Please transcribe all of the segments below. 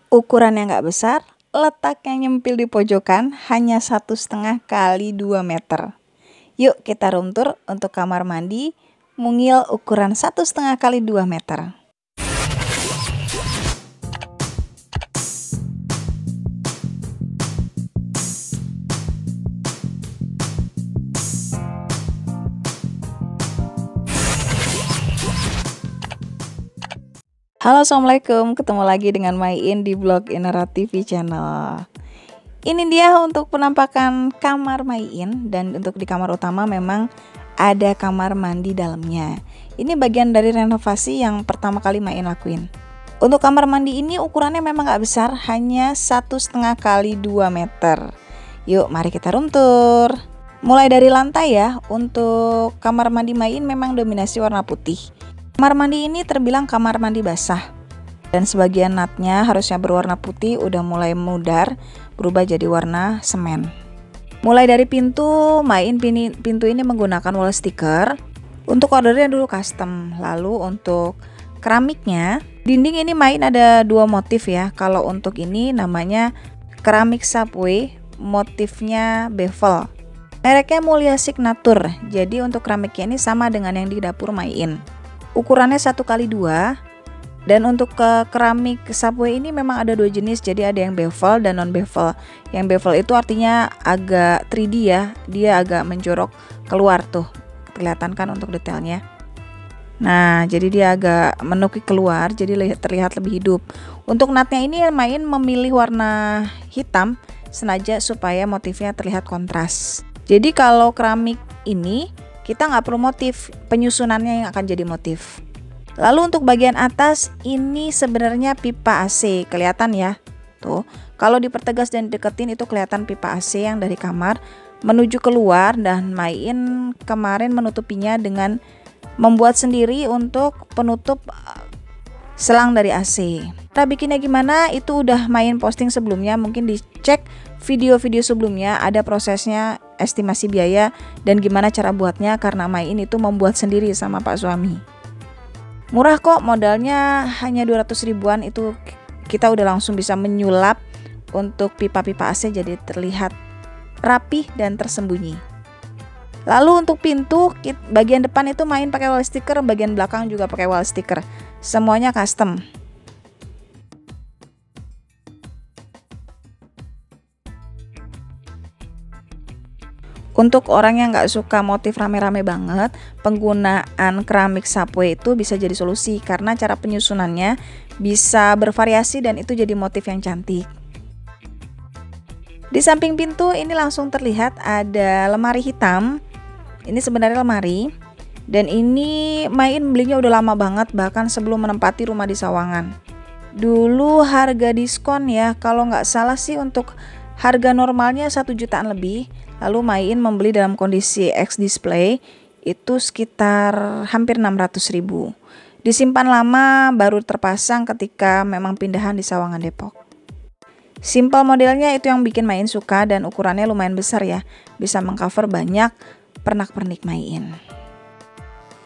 Ukurannya nggak besar, letaknya nyempil di pojokan, hanya 1,5 kali 2 meter. Yuk kita room tour untuk kamar mandi mungil ukuran 1,5 kali 2 meter. Halo, assalamualaikum, ketemu lagi dengan Mayin di vlog Inara TV channel. Ini dia untuk penampakan kamar Mayin, dan untuk di kamar utama memang ada kamar mandi dalamnya. Ini bagian dari renovasi yang pertama kali Mayin lakuin. Untuk kamar mandi ini ukurannya memang gak besar, hanya 1,5 kali 2 meter. Yuk mari kita room tour. Mulai dari lantai ya, untuk kamar mandi Mayin memang dominasi warna putih. Kamar mandi ini terbilang kamar mandi basah, dan sebagian natnya harusnya berwarna putih udah mulai mudar, berubah jadi warna semen. Mulai dari pintu, Mayin pintu ini menggunakan wall sticker. Untuk ordernya dulu custom. Lalu untuk keramiknya, dinding ini Mayin ada dua motif ya. Kalau untuk ini namanya keramik subway, motifnya bevel. Mereknya Mulia Signature. Jadi untuk keramiknya ini sama dengan yang di dapur Mayin. Ukurannya 1x2, dan untuk keramik subway ini memang ada dua jenis, jadi ada yang bevel dan non bevel. Yang bevel itu artinya agak 3D ya, dia agak menjorok keluar tuh, kelihatan kan untuk detailnya. Nah jadi dia agak menukik keluar, jadi terlihat lebih hidup. Untuk natnya ini Mayin memilih warna hitam sengaja supaya motifnya terlihat kontras. Jadi kalau keramik ini kita nggak perlu motif, penyusunannya yang akan jadi motif. Lalu untuk bagian atas ini sebenarnya pipa AC, kelihatan ya. Tuh, kalau dipertegas dan deketin itu kelihatan pipa AC yang dari kamar menuju keluar, dan Mayin kemarin menutupinya dengan membuat sendiri untuk penutup selang dari AC. Cara bikinnya gimana itu udah Mayin posting sebelumnya, mungkin dicek video-video sebelumnya, ada prosesnya, estimasi biaya dan gimana cara buatnya, karena Mayin itu membuat sendiri sama Pak suami. Murah kok, modalnya hanya 200 ribuan, itu kita udah langsung bisa menyulap untuk pipa-pipa AC jadi terlihat rapih dan tersembunyi. Lalu untuk pintu, bagian depan itu Mayin pakai wall sticker, bagian belakang juga pakai wall sticker. Semuanya custom. Untuk orang yang nggak suka motif rame-rame banget, penggunaan keramik subway itu bisa jadi solusi karena cara penyusunannya bisa bervariasi dan itu jadi motif yang cantik. Di samping pintu ini langsung terlihat ada lemari hitam. Ini sebenarnya lemari, dan ini Mayin belinya udah lama banget, bahkan sebelum menempati rumah di Sawangan. Dulu harga diskon ya, kalau nggak salah sih untuk harga normalnya 1 jutaan lebih. Lalu Mayin membeli dalam kondisi X display itu sekitar hampir 600 ribu. Disimpan lama, baru terpasang ketika memang pindahan di Sawangan Depok. Simple modelnya itu yang bikin Mayin suka, dan ukurannya lumayan besar ya, bisa mengcover banyak pernak-pernik Mayin.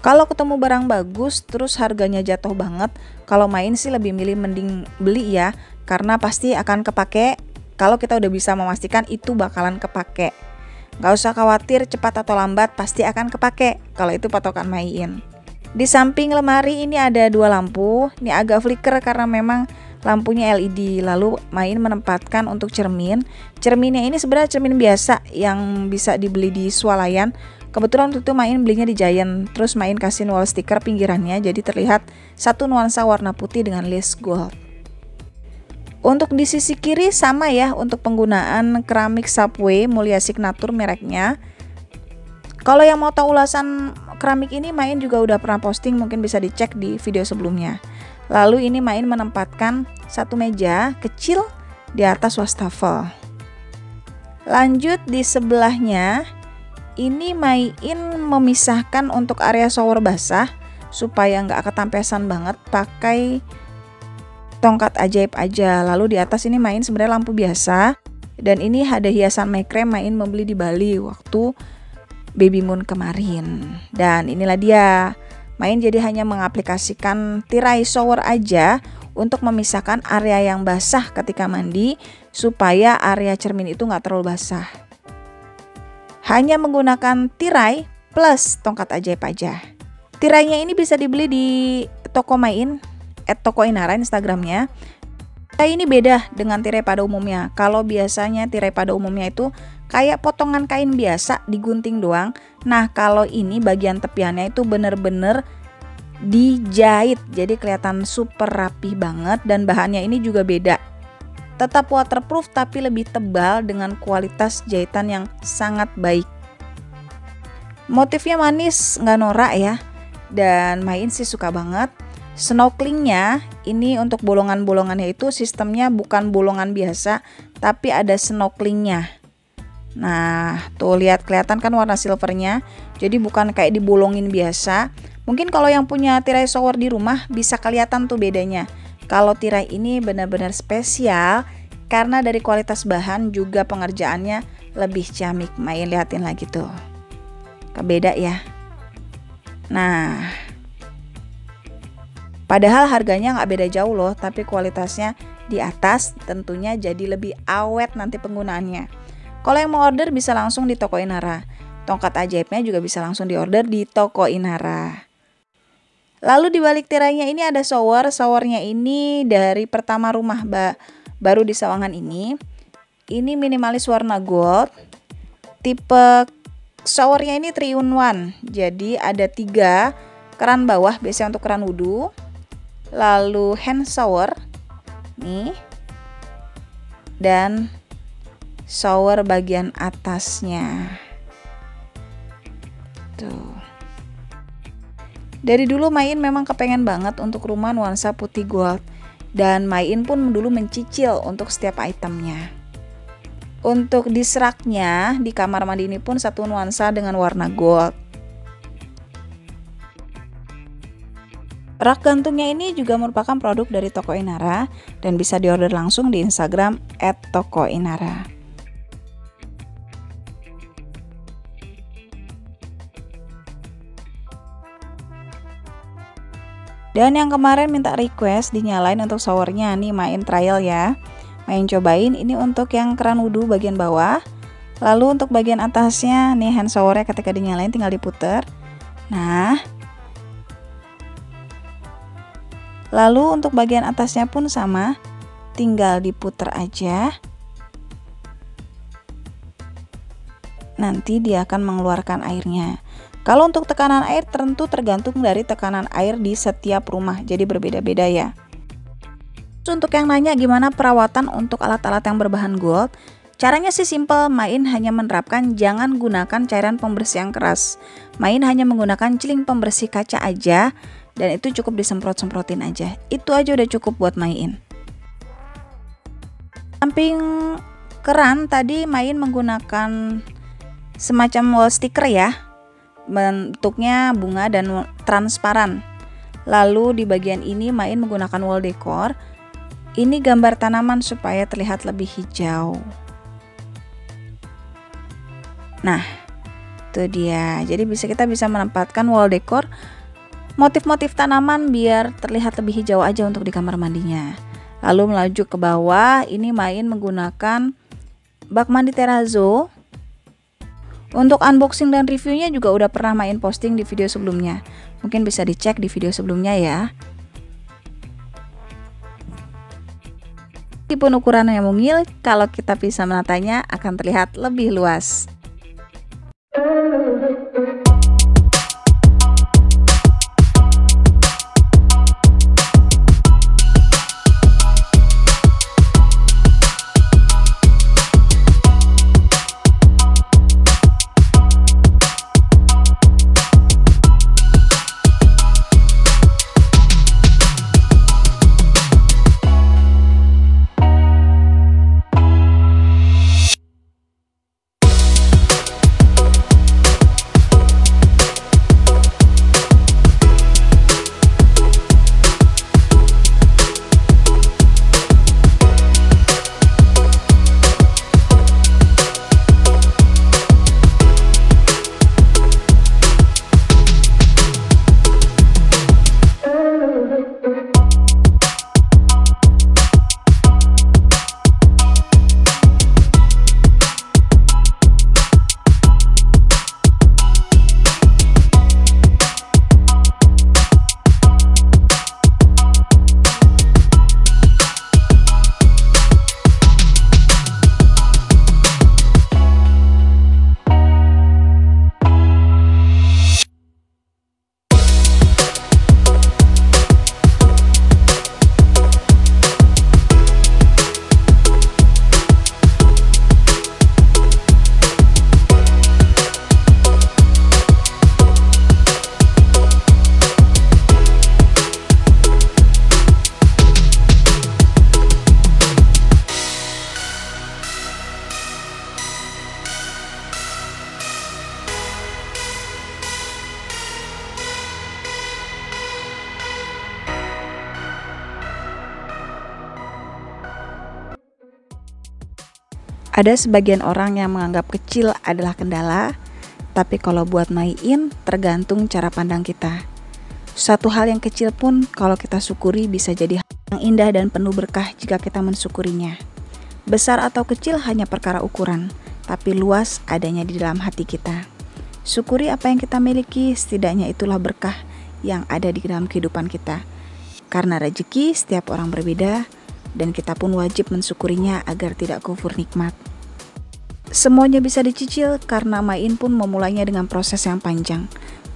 Kalau ketemu barang bagus terus harganya jatuh banget, kalau Mayin sih lebih milih mending beli ya, karena pasti akan kepake. Kalau kita udah bisa memastikan itu bakalan kepake, gak usah khawatir cepat atau lambat, pasti akan kepake. Kalau itu patokan Mayin. Di samping lemari ini ada dua lampu, ini agak flicker karena memang lampunya LED. Lalu Mayin menempatkan untuk cermin. Cerminnya ini sebenarnya cermin biasa yang bisa dibeli di swalayan. Kebetulan waktu itu Mayin belinya di Giant. Terus Mayin kasih wall sticker pinggirannya, jadi terlihat satu nuansa warna putih dengan lace gold. Untuk di sisi kiri sama ya, untuk penggunaan keramik subway Mulia Signature mereknya. Kalau yang mau tahu ulasan keramik ini Mayin juga udah pernah posting, mungkin bisa dicek di video sebelumnya. Lalu ini Mayin menempatkan satu meja kecil di atas wastafel. Lanjut di sebelahnya, ini Mayin memisahkan untuk area shower basah supaya nggak ketampesan banget, pakai tongkat ajaib aja. Lalu di atas ini Mayin sebenarnya lampu biasa, dan ini ada hiasan Maycreme Mayin membeli di Bali waktu baby moon kemarin. Dan inilah dia, Mayin jadi hanya mengaplikasikan tirai shower aja untuk memisahkan area yang basah ketika mandi supaya area cermin itu nggak terlalu basah. Hanya menggunakan tirai plus tongkat ajaib aja. Tirainya ini bisa dibeli di toko Main, @tokoinara Instagramnya. Tirai ini beda dengan tirai pada umumnya. Kalau biasanya tirai pada umumnya itu kayak potongan kain biasa digunting doang. Nah kalau ini bagian tepiannya itu bener-bener dijahit, jadi kelihatan super rapi banget dan bahannya ini juga beda. Tetap waterproof tapi lebih tebal dengan kualitas jahitan yang sangat baik. Motifnya manis, nggak norak ya, dan Main sih suka banget. Snorkelingnya ini untuk bolongan-bolongannya itu sistemnya bukan bolongan biasa tapi ada snorkelingnya. Nah tuh lihat, kelihatan kan warna silvernya, jadi bukan kayak dibolongin biasa. Mungkin kalau yang punya tirai shower di rumah bisa kelihatan tuh bedanya. Kalau tirai ini benar-benar spesial karena dari kualitas bahan juga pengerjaannya lebih ciamik. Main liatin lagi tuh, beda ya. Nah padahal harganya nggak beda jauh loh, tapi kualitasnya di atas, tentunya jadi lebih awet nanti penggunaannya. Kalau yang mau order bisa langsung di toko Inara. Tongkat ajaibnya juga bisa langsung diorder di toko Inara. Lalu di balik tirainya ini ada shower. Showernya ini dari pertama rumah baru di Sawangan ini. Ini minimalis warna gold. Tipe showernya ini 3-in-1. Jadi ada 3 keran bawah biasanya untuk keran wudhu. Lalu hand shower nih. Dan shower bagian atasnya. Tuh. Dari dulu Main memang kepengen banget untuk rumah nuansa putih gold, dan Main pun dulu mencicil untuk setiap itemnya. Untuk di seraknya di kamar mandi ini pun satu nuansa dengan warna gold. Rak gantungnya ini juga merupakan produk dari toko Inara dan bisa diorder langsung di Instagram @tokoinara. Dan yang kemarin minta request dinyalain untuk showernya nih, Main trial ya. Main cobain ini untuk yang keran wudhu bagian bawah. Lalu untuk bagian atasnya nih hand showernya ketika dinyalain tinggal diputer. Nah, lalu untuk bagian atasnya pun sama, tinggal diputer aja. Nanti dia akan mengeluarkan airnya. Kalau untuk tekanan air tentu tergantung dari tekanan air di setiap rumah, jadi berbeda-beda ya. Untuk yang nanya gimana perawatan untuk alat-alat yang berbahan gold, caranya sih simple. Main hanya menerapkan jangan gunakan cairan pembersih yang keras. Main hanya menggunakan celing pembersih kaca aja, dan itu cukup disemprot-semprotin aja. Itu aja udah cukup buat Main. Samping keran tadi Main menggunakan semacam wall sticker ya. Bentuknya bunga dan transparan. Lalu di bagian ini Main menggunakan wall decor. Ini gambar tanaman supaya terlihat lebih hijau. Nah, itu dia. Jadi kita bisa menempatkan wall decor motif-motif tanaman biar terlihat lebih hijau aja untuk di kamar mandinya. Lalu melaju ke bawah, ini Main menggunakan bak mandi Terrazzo. Untuk unboxing dan reviewnya juga udah pernah Main posting di video sebelumnya. Mungkin bisa dicek di video sebelumnya ya. Meskipun ukurannya mungil, kalau kita bisa menatanya akan terlihat lebih luas. Ada sebagian orang yang menganggap kecil adalah kendala, tapi kalau buat Maiin tergantung cara pandang kita. Suatu hal yang kecil pun kalau kita syukuri bisa jadi hal yang indah dan penuh berkah jika kita mensyukurinya. Besar atau kecil hanya perkara ukuran, tapi luas adanya di dalam hati kita. Syukuri apa yang kita miliki, setidaknya itulah berkah yang ada di dalam kehidupan kita. Karena rezeki setiap orang berbeda, dan kita pun wajib mensyukurinya agar tidak kufur nikmat. Semuanya bisa dicicil karena Maiin pun memulainya dengan proses yang panjang.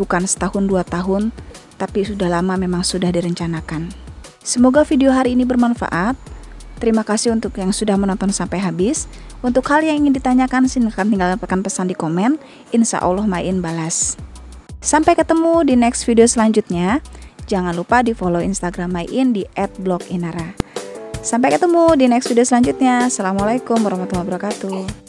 Bukan setahun 2 tahun, tapi sudah lama memang sudah direncanakan. Semoga video hari ini bermanfaat. Terima kasih untuk yang sudah menonton sampai habis. Untuk hal yang ingin ditanyakan, silakan tinggalkan pesan di komen. Insya Allah Maiin balas. Sampai ketemu di next video selanjutnya. Jangan lupa di follow Instagram Maiin di @bloginara. Sampai ketemu di next video selanjutnya. Assalamualaikum warahmatullahi wabarakatuh.